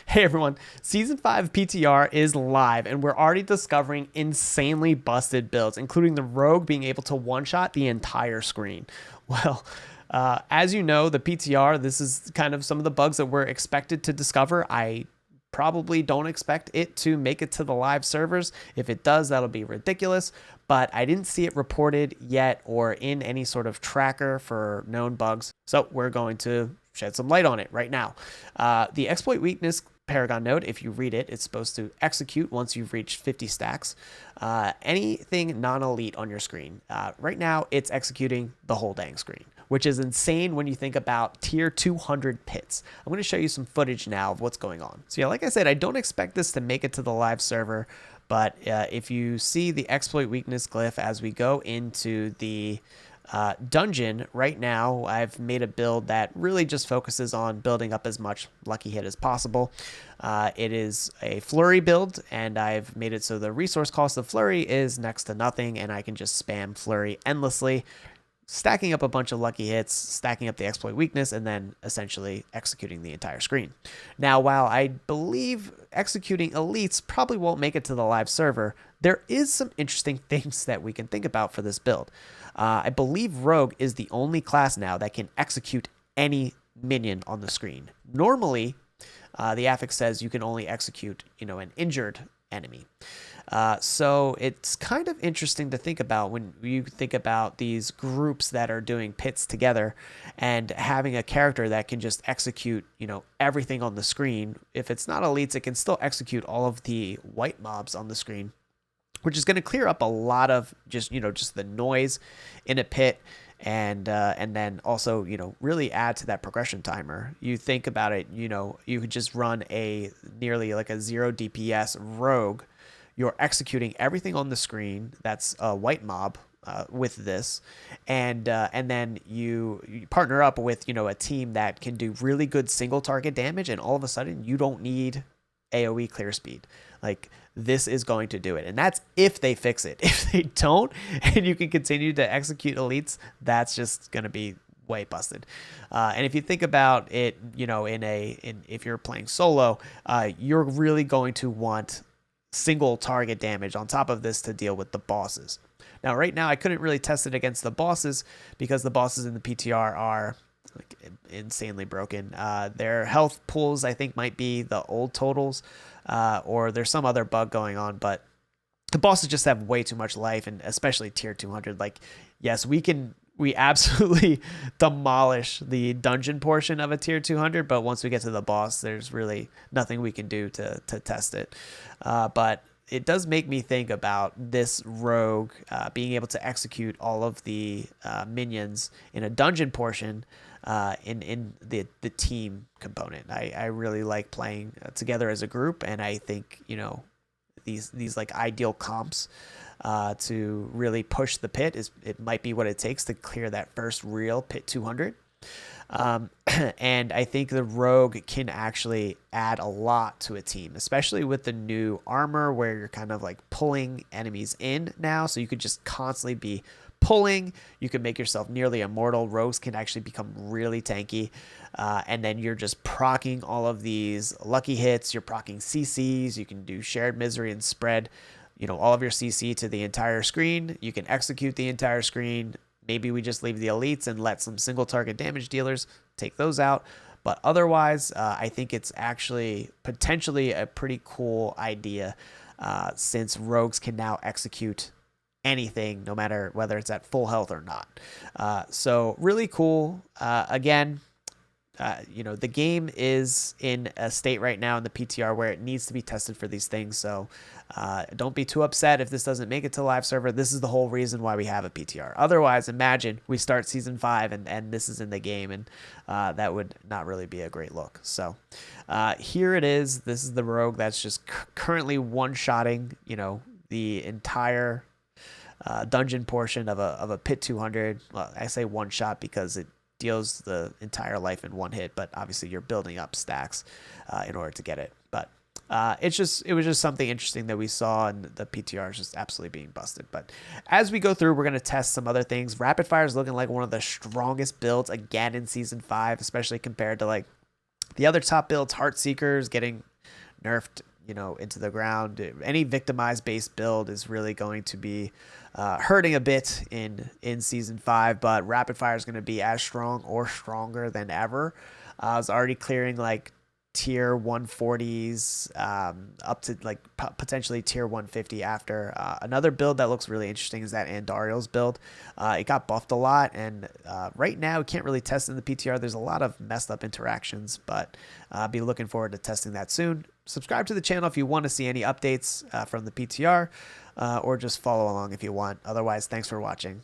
Hey everyone, Season 5 PTR is live and we're already discovering insanely busted builds, including the Rogue being able to one-shot the entire screen. Well, as you know, the PTR, this is kind of some of the bugs that we're expected to discover. I probably don't expect it to make it to the live servers. If it does, that'll be ridiculous, but I didn't see it reported yet or in any sort of tracker for known bugs. So we're going to shed some light on it right now. The exploit weakness Paragon node, if you read it, it's supposed to execute once you've reached 50 stacks. Anything non-elite on your screen. Right now, it's executing the whole dang screen, which is insane when you think about tier 200 pits. I'm going to show you some footage now of what's going on. So yeah, like I said, I don't expect this to make it to the live server, but if you see the exploit weakness glyph as we go into the dungeon right now, I've made a build that really just focuses on building up as much lucky hit as possible. It is a flurry build, and I've made it so the resource cost of flurry is next to nothing, and I can just spam flurry endlessly, stacking up a bunch of lucky hits, stacking up the exploit weakness, and then essentially executing the entire screen. Now, while I believe executing elites probably won't make it to the live server, there is some interesting things that we can think about for this build. I believe Rogue is the only class now that can execute any minion on the screen. Normally, the affix says you can only execute, an injured enemy. So it's kind of interesting to think about when you think about these groups that are doing pits together and having a character that can just execute, everything on the screen. If it's not elites, it can still execute all of the white mobs on the screen, which is going to clear up a lot of just the noise in a pit, and then also, really add to that progression timer. You think about it, you could just run a nearly like a 0 DPS rogue. You're executing everything on the screen that's a white mob with this, and then you partner up with, a team that can do really good single target damage, and all of a sudden you don't need AoE clear speed. Like, this is going to do it. And that's if they fix it. If they don't, and you can continue to execute elites, that's just going to be way busted. And if you think about it, if you're playing solo, you're really going to want single target damage on top of this to deal with the bosses. Now, right now, I couldn't really test it against the bosses because the bosses in the PTR are like insanely broken. Their health pools, I think, might be the old totals, or there's some other bug going on, but the bosses just have way too much life, and especially tier 200. Like, yes, we absolutely demolish the dungeon portion of a tier 200, but once we get to the boss, there's really nothing we can do to test it. But it does make me think about this rogue being able to execute all of the minions in a dungeon portion in the team component. I really like playing together as a group, and I think these like ideal comps to really push the pit it might be what it takes to clear that first real pit 200. And I think the rogue can actually add a lot to a team, especially with the new armor where you're kind of like pulling enemies in now. So you could just constantly be pulling. You can make yourself nearly immortal. Rogues can actually become really tanky. And then you're just proccing all of these lucky hits. You're proccing CCs. You can do shared misery and spread, all of your CC to the entire screen. You can execute the entire screen. Maybe we just leave the elites and let some single target damage dealers take those out. But otherwise, I think it's actually potentially a pretty cool idea since rogues can now execute anything, no matter whether it's at full health or not. So really cool. Again, the game is in a state right now in the PTR where it needs to be tested for these things. So don't be too upset if this doesn't make it to live server. This is the whole reason why we have a PTR. Otherwise, imagine we start season 5 and this is in the game, and that would not really be a great look. So here it is. This is the rogue that's just currently one-shotting, the entire dungeon portion of a pit 200. Well, I say one shot because it deals the entire life in one hit, but obviously you're building up stacks in order to get it. But it was just something interesting that we saw, and the PTR is just absolutely being busted. But as we go through, we're going to test some other things. Rapid Fire is looking like one of the strongest builds again in season 5, especially compared to like the other top builds. Heartseekers getting nerfed, into the ground. Any victimized based build is really going to be hurting a bit in season 5, but rapid fire is going to be as strong or stronger than ever. I was already clearing like tier 140s up to like potentially tier 150 after. Another build that looks really interesting is that Andario's build. It got buffed a lot, and right now we can't really test in the PTR. There's a lot of messed up interactions, but I'll be looking forward to testing that soon. Subscribe to the channel if you want to see any updates from the PTR, or just follow along if you want. Otherwise, thanks for watching.